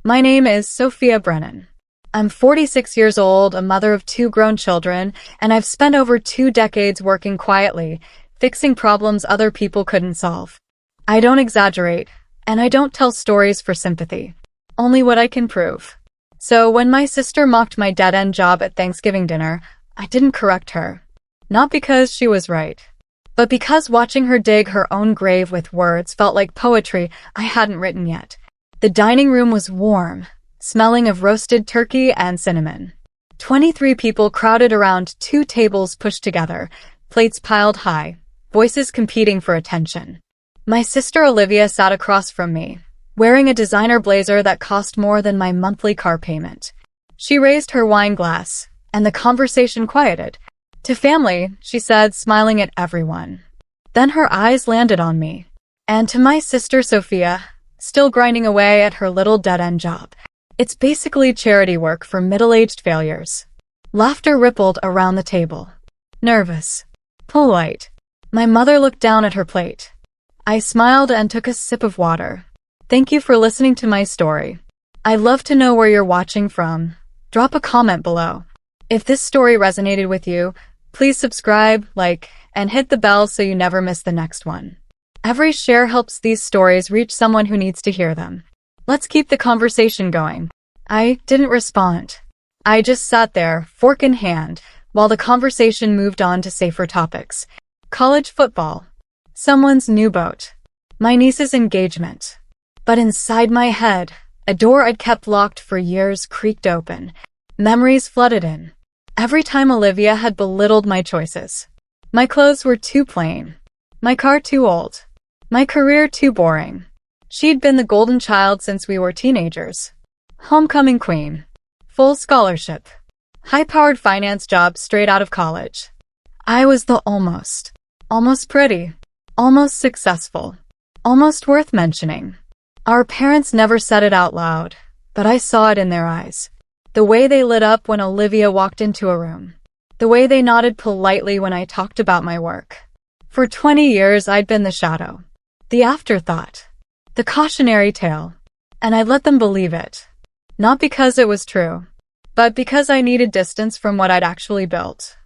My name is Sophia Brennan. I'm 46 years old, a mother of 2 grown children, and I've spent over 2 decades working quietly, fixing problems other people couldn't solve. I don't exaggerate, and I don't tell stories for sympathy. Only what I can prove. So when my sister mocked my dead-end job at Thanksgiving dinner, I didn't correct her. Not because she was right, but because watching her dig her own grave with words felt like poetry I hadn't written yet. The dining room was warm, smelling of roasted turkey and cinnamon. 23 people crowded around 2 tables pushed together, plates piled high, voices competing for attention. My sister Olivia sat across from me, wearing a designer blazer that cost more than my monthly car payment. She raised her wine glass, and the conversation quieted. To family, she said, smiling at everyone. Then her eyes landed on me. And to my sister Sophia, still grinding away at her little dead-end job. It's basically charity work for middle-aged failures. Laughter rippled around the table. Nervous. Polite. My mother looked down at her plate. I smiled and took a sip of water. Thank you for listening to my story. I'd love to know where you're watching from. Drop a comment below. If this story resonated with you, please subscribe, like, and hit the bell so you never miss the next one. Every share helps these stories reach someone who needs to hear them. Let's keep the conversation going. I didn't respond. I just sat there, fork in hand, while the conversation moved on to safer topics. College football. Someone's new boat. My niece's engagement. But inside my head, a door I'd kept locked for years creaked open. Memories flooded in. Every time Olivia had belittled my choices. My clothes were too plain. My car too old. My career too boring. She'd been the golden child since we were teenagers. Homecoming queen. Full scholarship. High-powered finance job straight out of college. I was the almost. Almost pretty. Almost successful. Almost worth mentioning. Our parents never said it out loud, but I saw it in their eyes. The way they lit up when Olivia walked into a room. The way they nodded politely when I talked about my work. For 20 years, I'd been the shadow. The afterthought. The cautionary tale. And I let them believe it. Not because it was true, but because I needed distance from what I'd actually built.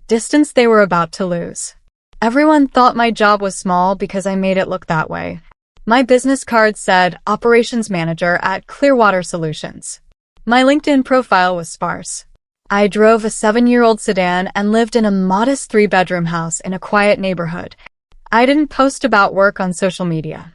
Distance they were about to lose. Everyone thought my job was small because I made it look that way. My business card said Operations Manager at Clearwater Solutions. My LinkedIn profile was sparse. I drove a 7-year-old sedan and lived in a modest 3-bedroom house in a quiet neighborhood. I didn't post about work on social media.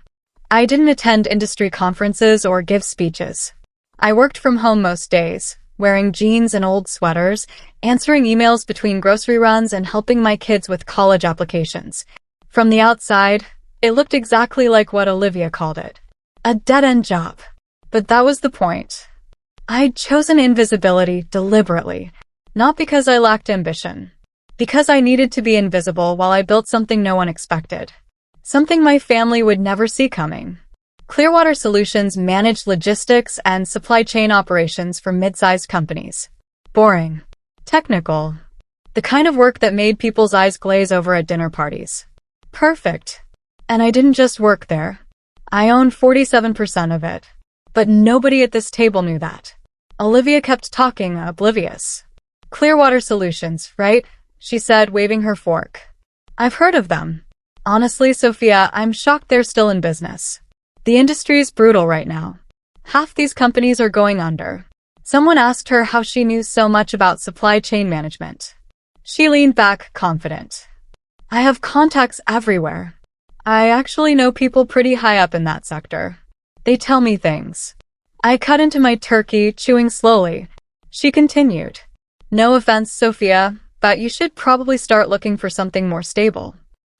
I didn't attend industry conferences or give speeches. I worked from home most days, wearing jeans and old sweaters, answering emails between grocery runs and helping my kids with college applications. From the outside, it looked exactly like what Olivia called it. A dead-end job. But that was the point. I'd chosen invisibility deliberately, not because I lacked ambition. Because I needed to be invisible while I built something no one expected. Something my family would never see coming. Clearwater Solutions managed logistics and supply chain operations for mid-sized companies. Boring. Technical. The kind of work that made people's eyes glaze over at dinner parties. Perfect. And I didn't just work there. I owned 47% of it. But nobody at this table knew that. Olivia kept talking, oblivious. Clearwater Solutions, right? She said, waving her fork. I've heard of them. Honestly, Sophia, I'm shocked they're still in business. The industry's brutal right now. Half these companies are going under. Someone asked her how she knew so much about supply chain management. She leaned back, confident. I have contacts everywhere. I actually know people pretty high up in that sector. They tell me things. I cut into my turkey, chewing slowly. She continued. No offense, Sophia, but you should probably start looking for something more stable.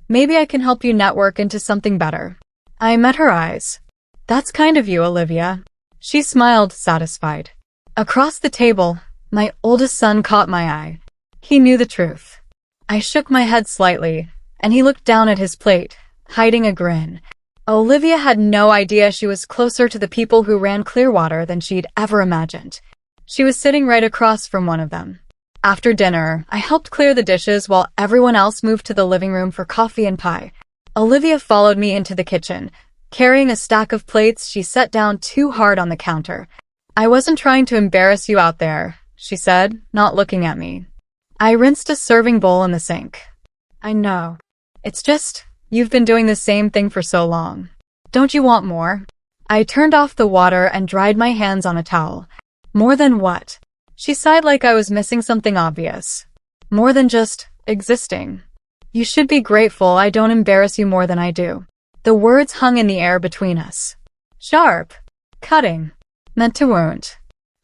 Maybe I can help you network into something better. I met her eyes. That's kind of you, Olivia. She smiled, satisfied. Across the table, my oldest son caught my eye. He knew the truth. I shook my head slightly, and he looked down at his plate, hiding a grin. Olivia had no idea she was closer to the people who ran Clearwater than she'd ever imagined. She was sitting right across from one of them. After dinner, I helped clear the dishes while everyone else moved to the living room for coffee and pie. Olivia followed me into the kitchen. Carrying a stack of plates, she sat down too hard on the counter. I wasn't trying to embarrass you out there, she said, not looking at me. I rinsed a serving bowl in the sink. I know. It's just, you've been doing the same thing for so long. Don't you want more? I turned off the water and dried my hands on a towel. More than what? She sighed like I was missing something obvious. More than just existing. You should be grateful I don't embarrass you more than I do. The words hung in the air between us. Sharp. Cutting. Meant to wound.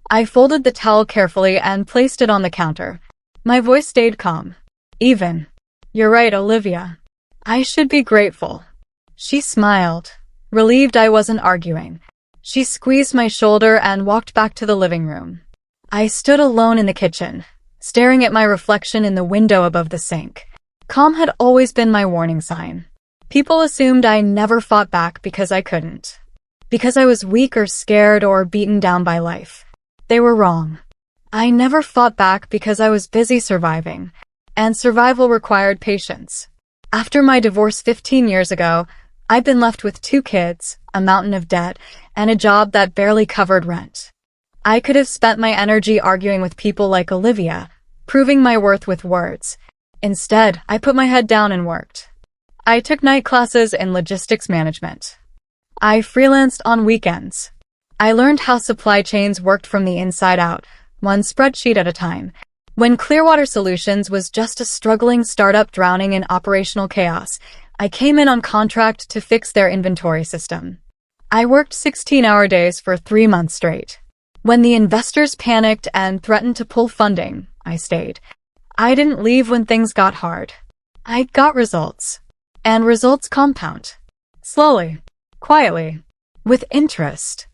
I folded the towel carefully and placed it on the counter. My voice stayed calm. Even. You're right, Olivia. I should be grateful. She smiled, relieved I wasn't arguing. She squeezed my shoulder and walked back to the living room. I stood alone in the kitchen, staring at my reflection in the window above the sink. Calm had always been my warning sign. People assumed I never fought back because I couldn't. Because I was weak or scared or beaten down by life. They were wrong. I never fought back because I was busy surviving, and survival required patience. After my divorce 15 years ago, I'd been left with 2 kids, a mountain of debt, and a job that barely covered rent. I could have spent my energy arguing with people like Olivia, proving my worth with words. Instead, I put my head down and worked. I took night classes in logistics management. I freelanced on weekends. I learned how supply chains worked from the inside out, one spreadsheet at a time. When Clearwater Solutions was just a struggling startup drowning in operational chaos, I came in on contract to fix their inventory system. I worked 16-hour days for 3 months straight. When the investors panicked and threatened to pull funding, I stayed. I didn't leave when things got hard. I got results. And results compound. Slowly. Quietly. With interest.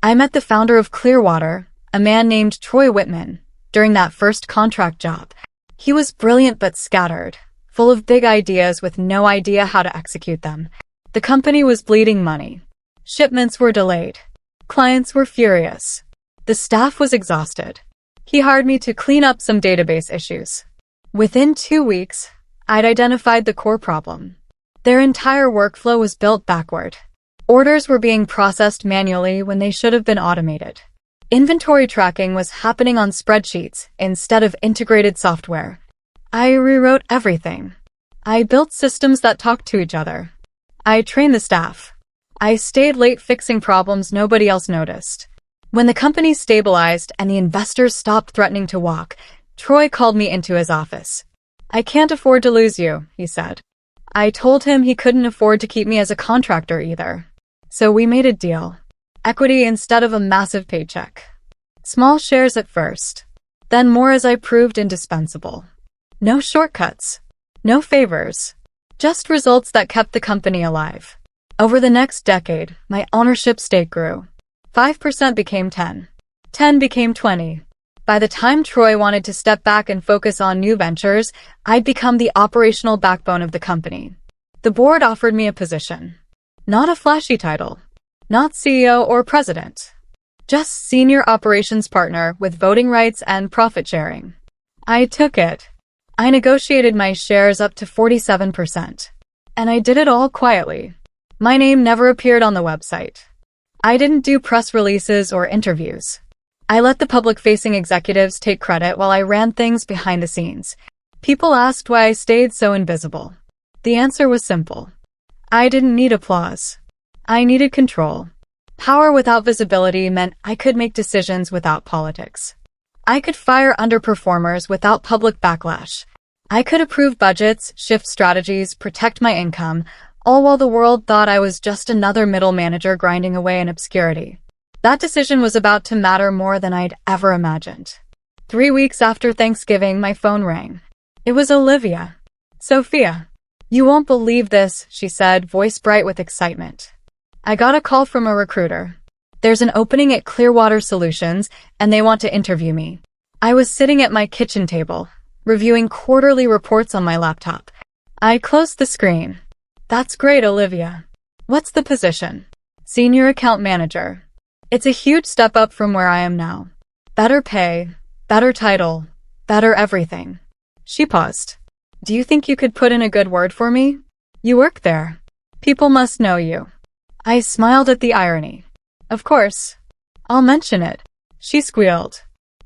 I met the founder of Clearwater, a man named Troy Whitman, during that first contract job. He was brilliant but scattered, full of big ideas with no idea how to execute them. The company was bleeding money. Shipments were delayed. Clients were furious. The staff was exhausted. He hired me to clean up some database issues. Within 2 weeks, I'd identified the core problem. Their entire workflow was built backward. Orders were being processed manually when they should have been automated. Inventory tracking was happening on spreadsheets instead of integrated software. I rewrote everything. I built systems that talked to each other. I trained the staff. I stayed late fixing problems nobody else noticed. When the company stabilized and the investors stopped threatening to walk, Troy called me into his office. I can't afford to lose you, he said. I told him he couldn't afford to keep me as a contractor either. So we made a deal. Equity instead of a massive paycheck. Small shares at first. Then more as I proved indispensable. No shortcuts. No favors. Just results that kept the company alive. Over the next decade, my ownership stake grew. 5% became 10. 10 became 20. By the time Troy wanted to step back and focus on new ventures, I'd become the operational backbone of the company. The board offered me a position. Not a flashy title. Not CEO or president. Just senior operations partner with voting rights and profit sharing. I took it. I negotiated my shares up to 47%. And I did it all quietly. My name never appeared on the website. I didn't do press releases or interviews. I let the public-facing executives take credit while I ran things behind the scenes. People asked why I stayed so invisible. The answer was simple. I didn't need applause. I needed control. Power without visibility meant I could make decisions without politics. I could fire underperformers without public backlash. I could approve budgets, shift strategies, protect my income, all while the world thought I was just another middle manager grinding away in obscurity. That decision was about to matter more than I'd ever imagined. 3 weeks after Thanksgiving, my phone rang. It was Olivia. Sophia. You won't believe this, she said, voice bright with excitement. I got a call from a recruiter. There's an opening at Clearwater Solutions, and they want to interview me. I was sitting at my kitchen table, reviewing quarterly reports on my laptop. I closed the screen. That's great, Olivia. What's the position? Senior account manager. It's a huge step up from where I am now. Better pay, better title, better everything. She paused. Do you think you could put in a good word for me? You work there. People must know you. I smiled at the irony. Of course. I'll mention it. She squealed.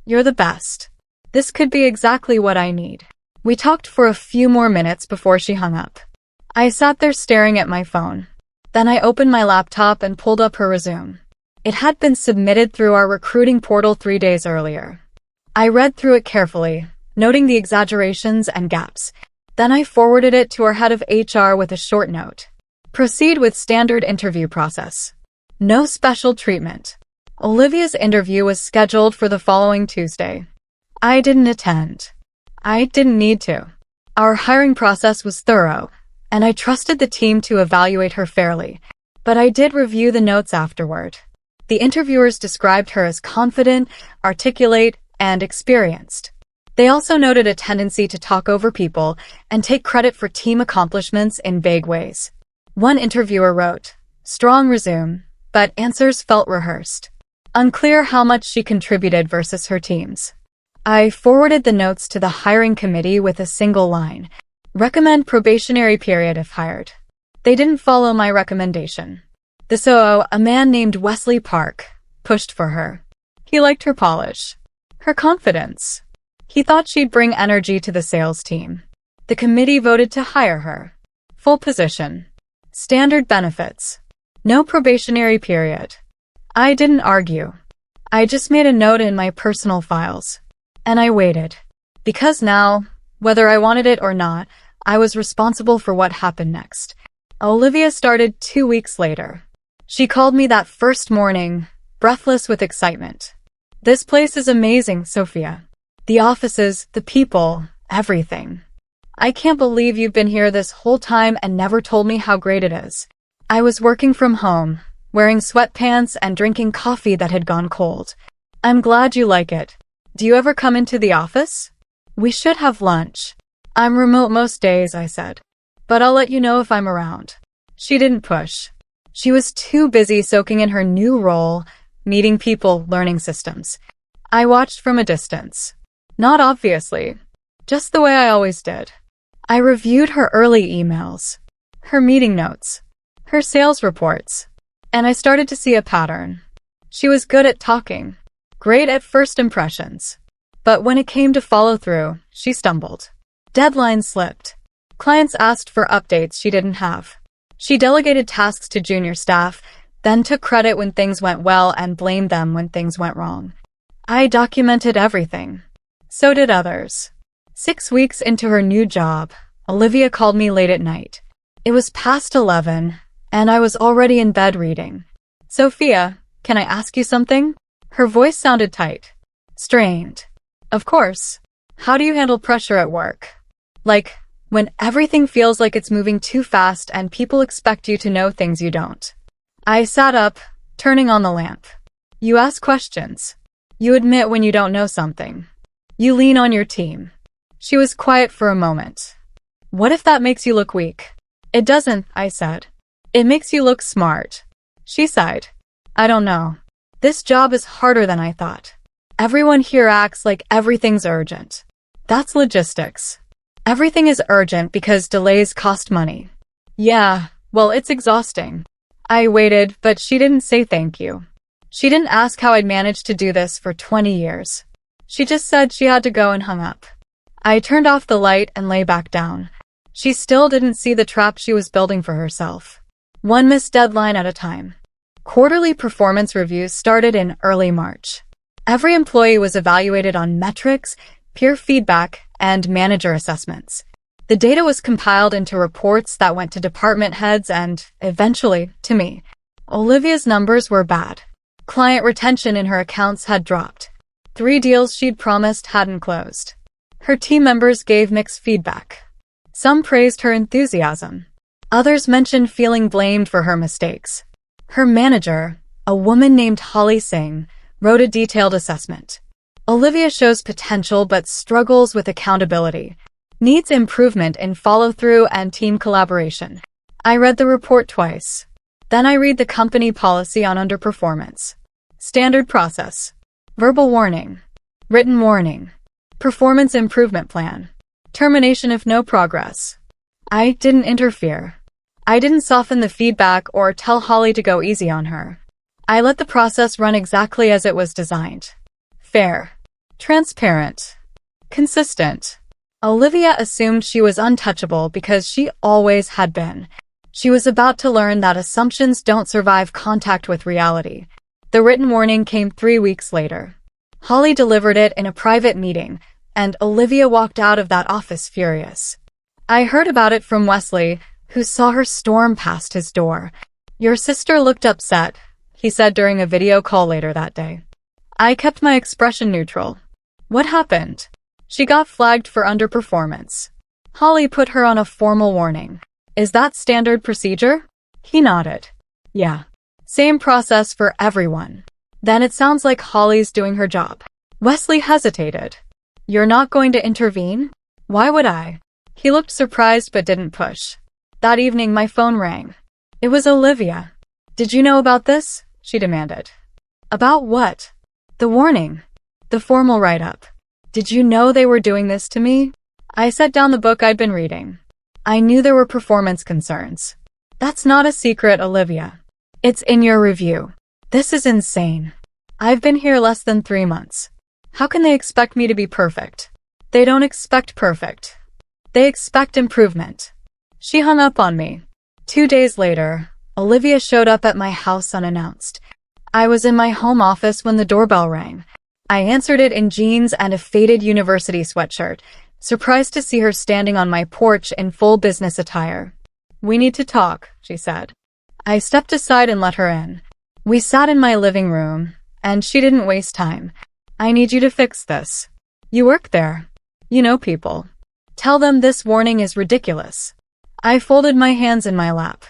You're the best. This could be exactly what I need. We talked for a few more minutes before she hung up. I sat there staring at my phone. Then I opened my laptop and pulled up her resume. It had been submitted through our recruiting portal 3 days earlier. I read through it carefully, noting the exaggerations and gaps. Then I forwarded it to our head of HR with a short note. Proceed with standard interview process. No special treatment. Olivia's interview was scheduled for the following Tuesday. I didn't attend. I didn't need to. Our hiring process was thorough, and I trusted the team to evaluate her fairly, but I did review the notes afterward. The interviewers described her as confident, articulate, and experienced. They also noted a tendency to talk over people and take credit for team accomplishments in vague ways. One interviewer wrote, "Strong resume, but answers felt rehearsed. Unclear how much she contributed versus her teams." I forwarded the notes to the hiring committee with a single line. Recommend probationary period if hired. They didn't follow my recommendation. The COO, a man named Wesley Park, pushed for her. He liked her polish, her confidence. He thought she'd bring energy to the sales team. The committee voted to hire her. Full position. Standard benefits. No probationary period. I didn't argue. I just made a note in my personal files. And I waited. Because now, whether I wanted it or not, I was responsible for what happened next. Olivia started 2 weeks later. She called me that first morning, breathless with excitement. This place is amazing, Sophia. The offices, the people, everything. I can't believe you've been here this whole time and never told me how great it is. I was working from home, wearing sweatpants and drinking coffee that had gone cold. I'm glad you like it. Do you ever come into the office? We should have lunch. I'm remote most days, I said. But I'll let you know if I'm around. She didn't push. She was too busy soaking in her new role, meeting people, learning systems. I watched from a distance. Not obviously. Just the way I always did. I reviewed her early emails, her meeting notes, her sales reports, and I started to see a pattern. She was good at talking, great at first impressions. But when it came to follow through, she stumbled. Deadlines slipped. Clients asked for updates she didn't have. She delegated tasks to junior staff, then took credit when things went well and blamed them when things went wrong. I documented everything. So did others. 6 weeks into her new job, Olivia called me late at night. It was past 11, and I was already in bed reading. Sophia, can I ask you something? Her voice sounded tight. Strained. Of course. How do you handle pressure at work? Like, when everything feels like it's moving too fast and people expect you to know things you don't. I sat up, turning on the lamp. You ask questions. You admit when you don't know something. You lean on your team. She was quiet for a moment. What if that makes you look weak? It doesn't, I said. It makes you look smart. She sighed. I don't know. This job is harder than I thought. Everyone here acts like everything's urgent. That's logistics. Everything is urgent because delays cost money. Yeah, well, it's exhausting. I waited, but she didn't say thank you. She didn't ask how I'd managed to do this for 20 years. She just said she had to go and hung up. I turned off the light and lay back down. She still didn't see the trap she was building for herself. One missed deadline at a time. Quarterly performance reviews started in early March. Every employee was evaluated on metrics, peer feedback, and manager assessments. The data was compiled into reports that went to department heads and, eventually, to me. Olivia's numbers were bad. Client retention in her accounts had dropped. 3 deals she'd promised hadn't closed. Her team members gave mixed feedback. Some praised her enthusiasm. Others mentioned feeling blamed for her mistakes. Her manager, a woman named Holly Singh, wrote a detailed assessment. Olivia shows potential but struggles with accountability. Needs improvement in follow-through and team collaboration. I read the report twice. Then I read the company policy on underperformance. Standard process. Verbal warning. Written warning. Performance improvement plan. Termination if no progress. I didn't interfere. I didn't soften the feedback or tell Holly to go easy on her. I let the process run exactly as it was designed. Fair. Transparent. Consistent. Olivia assumed she was untouchable because she always had been. She was about to learn that assumptions don't survive contact with reality. The written warning came 3 weeks later. Holly delivered it in a private meeting, and Olivia walked out of that office furious. I heard about it from Wesley, who saw her storm past his door. Your sister looked upset, he said during a video call later that day. I kept my expression neutral. What happened? She got flagged for underperformance. Holly put her on a formal warning. Is that standard procedure? He nodded. Yeah. Same process for everyone. Then it sounds like Holly's doing her job. Wesley hesitated. You're not going to intervene? Why would I? He looked surprised but didn't push. That evening my phone rang. It was Olivia. Did you know about this? She demanded. About what? The warning. The formal write-up. Did you know they were doing this to me? I set down the book I'd been reading. I knew there were performance concerns. That's not a secret, Olivia. It's in your review. This is insane. I've been here less than 3 months. How can they expect me to be perfect? They don't expect perfect. They expect improvement. She hung up on me. 2 days later, Olivia showed up at my house unannounced. I was in my home office when the doorbell rang. I answered it in jeans and a faded university sweatshirt, surprised to see her standing on my porch in full business attire. We need to talk, she said. I stepped aside and let her in. We sat in my living room, and she didn't waste time. I need you to fix this. You work there. You know people. Tell them this warning is ridiculous. I folded my hands in my lap.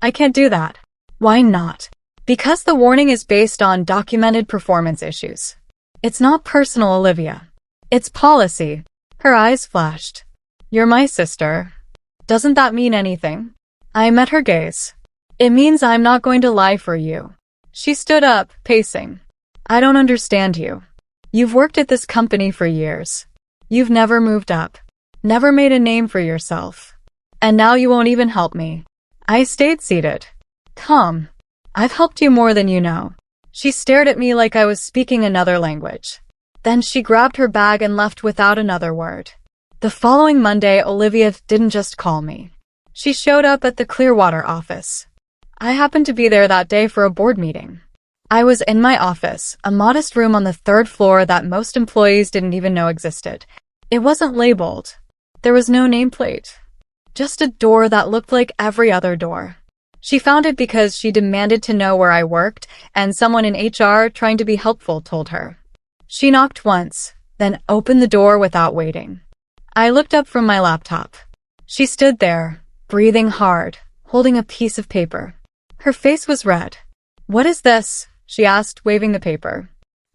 I can't do that. Why not? Because the warning is based on documented performance issues. It's not personal, Olivia. It's policy. Her eyes flashed. You're my sister. Doesn't that mean anything? I met her gaze. It means I'm not going to lie for you. She stood up, pacing. I don't understand you. You've worked at this company for years. You've never moved up. Never made a name for yourself. And now you won't even help me. I stayed seated. Come. I've helped you more than you know. She stared at me like I was speaking another language. Then she grabbed her bag and left without another word. The following Monday, Olivia didn't just call me. She showed up at the Clearwater office. I happened to be there that day for a board meeting. I was in my office, a modest room on the 3rd floor that most employees didn't even know existed. It wasn't labeled. There was no nameplate. Just a door that looked like every other door. She found it because she demanded to know where I worked, and someone in HR, trying to be helpful, told her. She knocked once, then opened the door without waiting. I looked up from my laptop. She stood there, breathing hard, holding a piece of paper. Her face was red. What is this? She asked, waving the paper.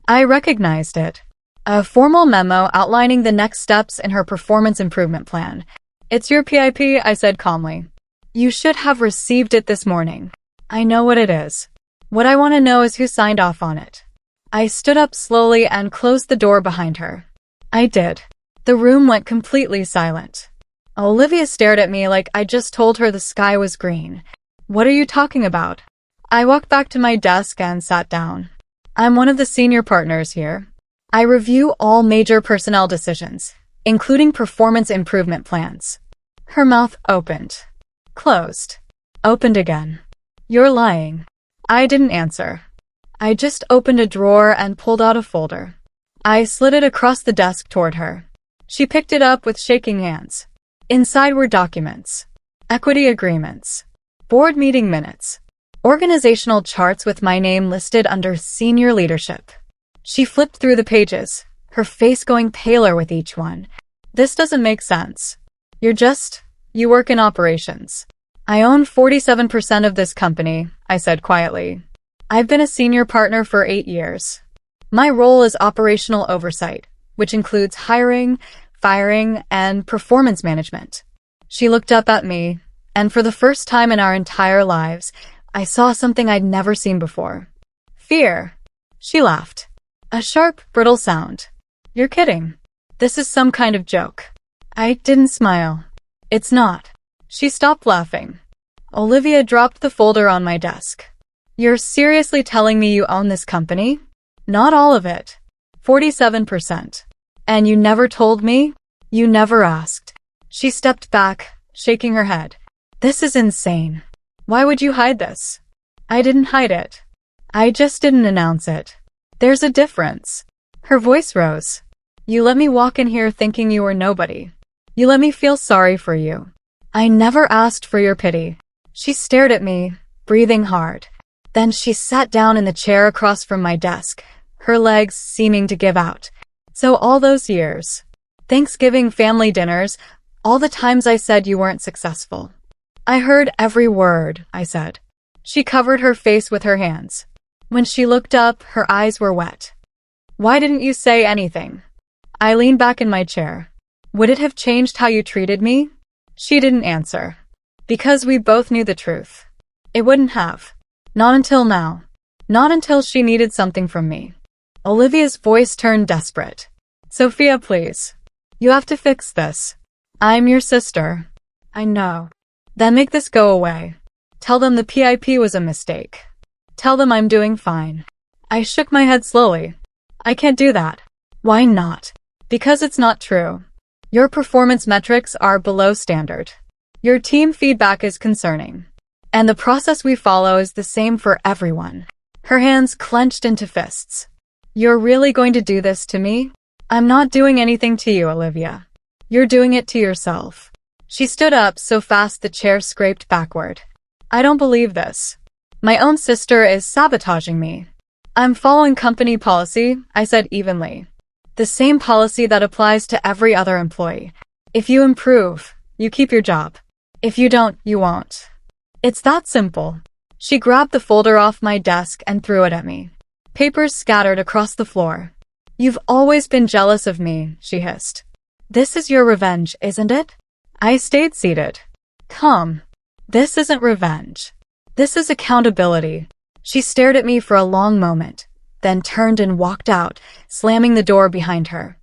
I recognized it. A formal memo outlining the next steps in her performance improvement plan. It's your PIP, I said calmly. You should have received it this morning. I know what it is. What I want to know is who signed off on it. I stood up slowly and closed the door behind her. I did. The room went completely silent. Olivia stared at me like I just told her the sky was green. What are you talking about? I walked back to my desk and sat down. I'm one of the senior partners here. I review all major personnel decisions, including performance improvement plans. Her mouth opened. Closed. Opened again. You're lying. I didn't answer. I just opened a drawer and pulled out a folder. I slid it across the desk toward her. She picked it up with shaking hands. Inside were documents, equity agreements, board meeting minutes, organizational charts with my name listed under senior leadership. She flipped through the pages, her face going paler with each one. This doesn't make sense. You work in operations. I own 47% of this company, I said quietly. I've been a senior partner for 8 years. My role is operational oversight, which includes hiring, firing, and performance management. She looked up at me, and for the first time in our entire lives, I saw something I'd never seen before. Fear. She laughed. A sharp, brittle sound. You're kidding. This is some kind of joke. I didn't smile. It's not. She stopped laughing. Olivia dropped the folder on my desk. You're seriously telling me you own this company? Not all of it. 47%. And you never told me? You never asked. She stepped back, shaking her head. This is insane. Why would you hide this? I didn't hide it. I just didn't announce it. There's a difference. Her voice rose. You let me walk in here thinking you were nobody. You let me feel sorry for you. I never asked for your pity. She stared at me, breathing hard. Then she sat down in the chair across from my desk, her legs seeming to give out. So all those years, Thanksgiving family dinners, all the times I said you weren't successful. I heard every word I said. She covered her face with her hands. When she looked up, her eyes were wet. Why didn't you say anything? I leaned back in my chair. Would it have changed how you treated me? She didn't answer. Because we both knew the truth. It wouldn't have. Not until now. Not until she needed something from me. Olivia's voice turned desperate. Sophia, please. You have to fix this. I'm your sister. I know. Then make this go away. Tell them the PIP was a mistake. Tell them I'm doing fine. I shook my head slowly. I can't do that. Why not? Because it's not true. Your performance metrics are below standard. Your team feedback is concerning. And the process we follow is the same for everyone. Her hands clenched into fists. You're really going to do this to me? I'm not doing anything to you, Olivia. You're doing it to yourself. She stood up so fast the chair scraped backward. I don't believe this. My own sister is sabotaging me. I'm following company policy, I said evenly. The same policy that applies to every other employee. If you improve, you keep your job. If you don't, you won't. It's that simple. She grabbed the folder off my desk and threw it at me. Papers scattered across the floor. You've always been jealous of me, she hissed. This is your revenge, isn't it? I stayed seated. Come. This isn't revenge. This is accountability. She stared at me for a long moment, then turned and walked out, slamming the door behind her.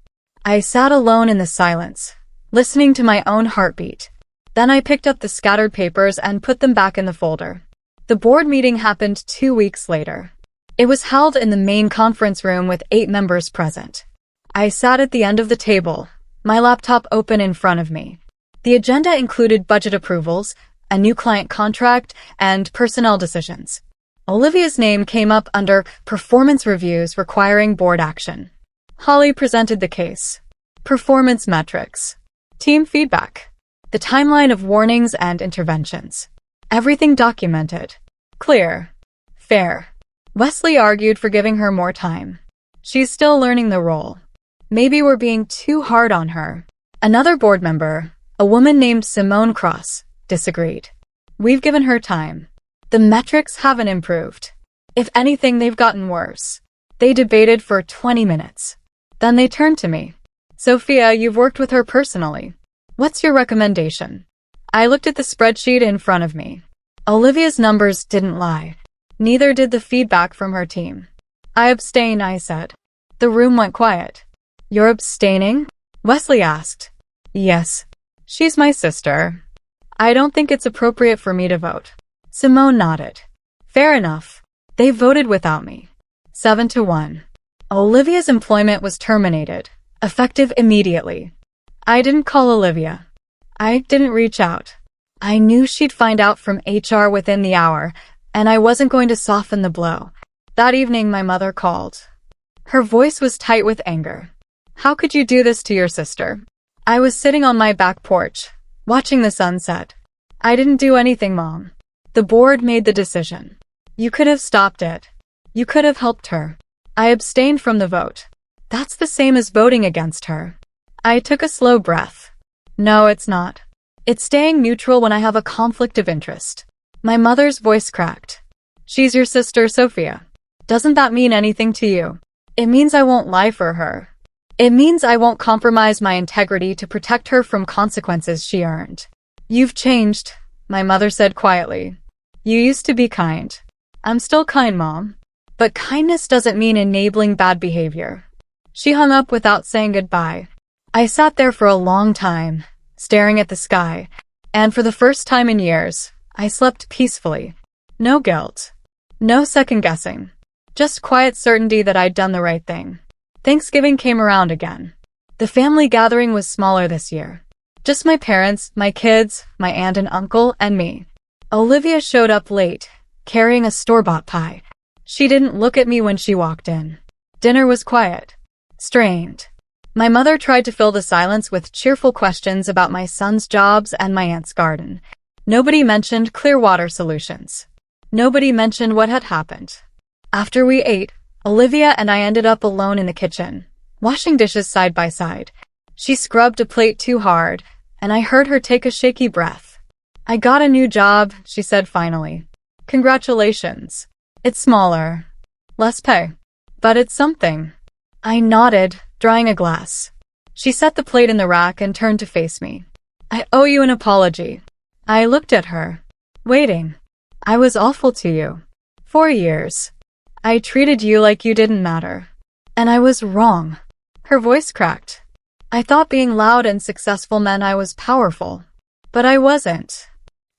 I sat alone in the silence, listening to my own heartbeat. Then I picked up the scattered papers and put them back in the folder. The board meeting happened 2 weeks later. It was held in the main conference room with 8 members present. I sat at the end of the table, my laptop open in front of me. The agenda included budget approvals, a new client contract, and personnel decisions. Olivia's name came up under performance reviews requiring board action. Holly presented the case. Performance metrics. Team feedback. The timeline of warnings and interventions. Everything documented. Clear. Fair. Wesley argued for giving her more time. She's still learning the role. Maybe we're being too hard on her. Another board member, a woman named Simone Cross, disagreed. We've given her time. The metrics haven't improved. If anything, they've gotten worse. They debated for 20 minutes. Then they turned to me. Sophia, you've worked with her personally. What's your recommendation? I looked at the spreadsheet in front of me. Olivia's numbers didn't lie. Neither did the feedback from her team. I abstain, I said. The room went quiet. You're abstaining? Wesley asked. Yes. She's my sister. I don't think it's appropriate for me to vote. Simone nodded. Fair enough. They voted without me. 7-1. Olivia's employment was terminated, effective immediately. I didn't call Olivia. I didn't reach out. I knew she'd find out from HR within the hour, and I wasn't going to soften the blow. That evening, my mother called. Her voice was tight with anger. How could you do this to your sister? I was sitting on my back porch, watching the sunset. I didn't do anything, Mom. The board made the decision. You could have stopped it. You could have helped her. I abstained from the vote. That's the same as voting against her. I took a slow breath. No, it's not. It's staying neutral when I have a conflict of interest. My mother's voice cracked. She's your sister, Sophia. Doesn't that mean anything to you? It means I won't lie for her. It means I won't compromise my integrity to protect her from consequences she earned. You've changed, my mother said quietly. You used to be kind. I'm still kind, Mom. But kindness doesn't mean enabling bad behavior. She hung up without saying goodbye. I sat there for a long time, staring at the sky, and for the first time in years, I slept peacefully. No guilt. No second guessing. Just quiet certainty that I'd done the right thing. Thanksgiving came around again. The family gathering was smaller this year. Just my parents, my kids, my aunt and uncle, and me. Olivia showed up late, carrying a store-bought pie. She didn't look at me when she walked in. Dinner was quiet. Strained. My mother tried to fill the silence with cheerful questions about my son's jobs and my aunt's garden. Nobody mentioned Clearwater Solutions. Nobody mentioned what had happened. After we ate, Olivia and I ended up alone in the kitchen, washing dishes side by side. She scrubbed a plate too hard, and I heard her take a shaky breath. "I got a new job," she said finally. "Congratulations. It's smaller. Less pay. But it's something." I nodded, drying a glass. She set the plate in the rack and turned to face me. "I owe you an apology." I looked at her, waiting. "I was awful to you. 4 years. I treated you like you didn't matter. And I was wrong." Her voice cracked. "I thought being loud and successful meant I was powerful. But I wasn't.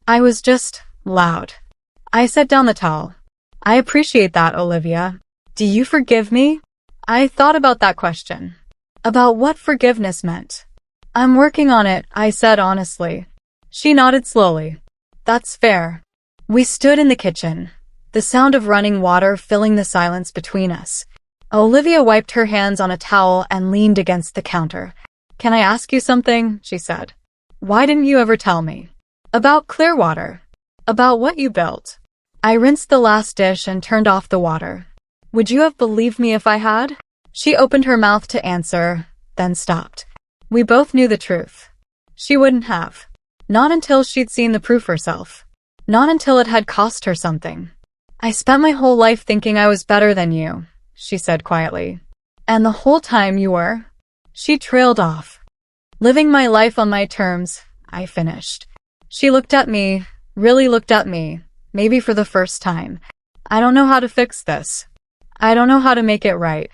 I was just loud." I set down the towel. "I appreciate that, Olivia. Do you forgive me?" I thought about that question. About what forgiveness meant. "I'm working on it," I said honestly. She nodded slowly. "That's fair." We stood in the kitchen, the sound of running water filling the silence between us. Olivia wiped her hands on a towel and leaned against the counter. "Can I ask you something?" she said. "Why didn't you ever tell me? About Clearwater. About what you built." I rinsed the last dish and turned off the water. "Would you have believed me if I had?" She opened her mouth to answer, then stopped. We both knew the truth. She wouldn't have. Not until she'd seen the proof herself. Not until it had cost her something. "I spent my whole life thinking I was better than you," she said quietly. "And the whole time you were." She trailed off. "Living my life on my terms," I finished. She looked at me, really looked at me, maybe for the first time. "I don't know how to fix this. I don't know how to make it right."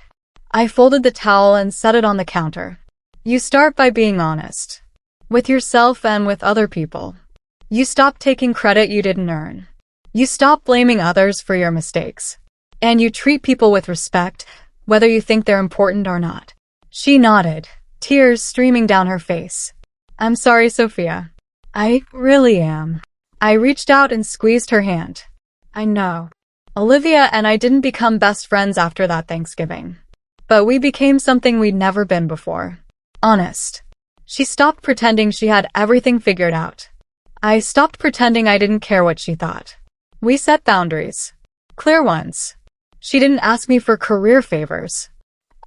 I folded the towel and set it on the counter. "You start by being honest. With yourself and with other people. You stop taking credit you didn't earn. You stop blaming others for your mistakes. And you treat people with respect, whether you think they're important or not." She nodded, tears streaming down her face. "I'm sorry, Sophia. I really am." I reached out and squeezed her hand. "I know. Olivia and I didn't become best friends after that Thanksgiving. But we became something we'd never been before. Honest." She stopped pretending she had everything figured out. I stopped pretending I didn't care what she thought. We set boundaries. Clear ones. She didn't ask me for career favors.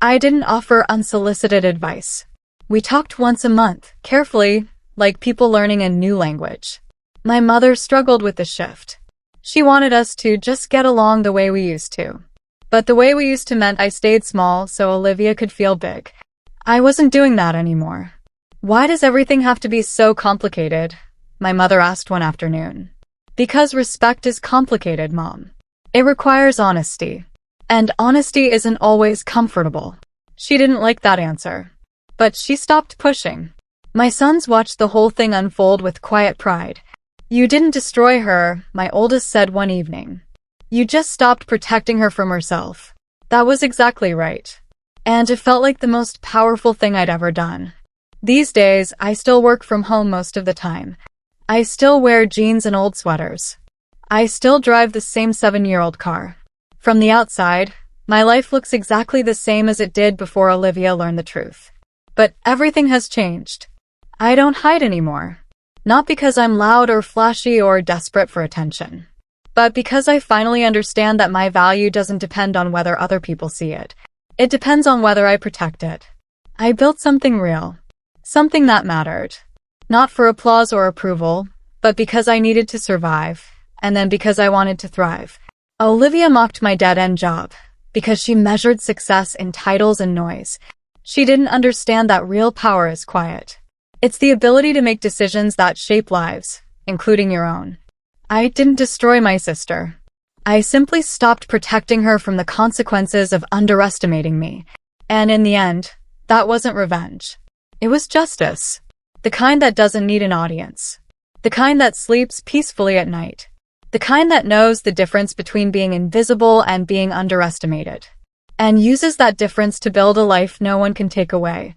I didn't offer unsolicited advice. We talked once a month, carefully, like people learning a new language. My mother struggled with the shift. She wanted us to just get along the way we used to. But the way we used to meant I stayed small so Olivia could feel big. I wasn't doing that anymore. "Why does everything have to be so complicated?" my mother asked one afternoon. "Because respect is complicated, Mom. It requires honesty. And honesty isn't always comfortable." She didn't like that answer. But she stopped pushing. My sons watched the whole thing unfold with quiet pride. "You didn't destroy her," my oldest said one evening. "You just stopped protecting her from herself." That was exactly right. And it felt like the most powerful thing I'd ever done. These days, I still work from home most of the time. I still wear jeans and old sweaters. I still drive the same 7-year-old car. From the outside, my life looks exactly the same as it did before Olivia learned the truth. But everything has changed. I don't hide anymore. Not because I'm loud or flashy or desperate for attention. But because I finally understand that my value doesn't depend on whether other people see it. It depends on whether I protect it. I built something real. Something that mattered. Not for applause or approval, but because I needed to survive, and then because I wanted to thrive. Olivia mocked my dead-end job, because she measured success in titles and noise. She didn't understand that real power is quiet. It's the ability to make decisions that shape lives, including your own. I didn't destroy my sister. I simply stopped protecting her from the consequences of underestimating me. And in the end, that wasn't revenge. It was justice. The kind that doesn't need an audience. The kind that sleeps peacefully at night. The kind that knows the difference between being invisible and being underestimated. and uses that difference to build a life no one can take away.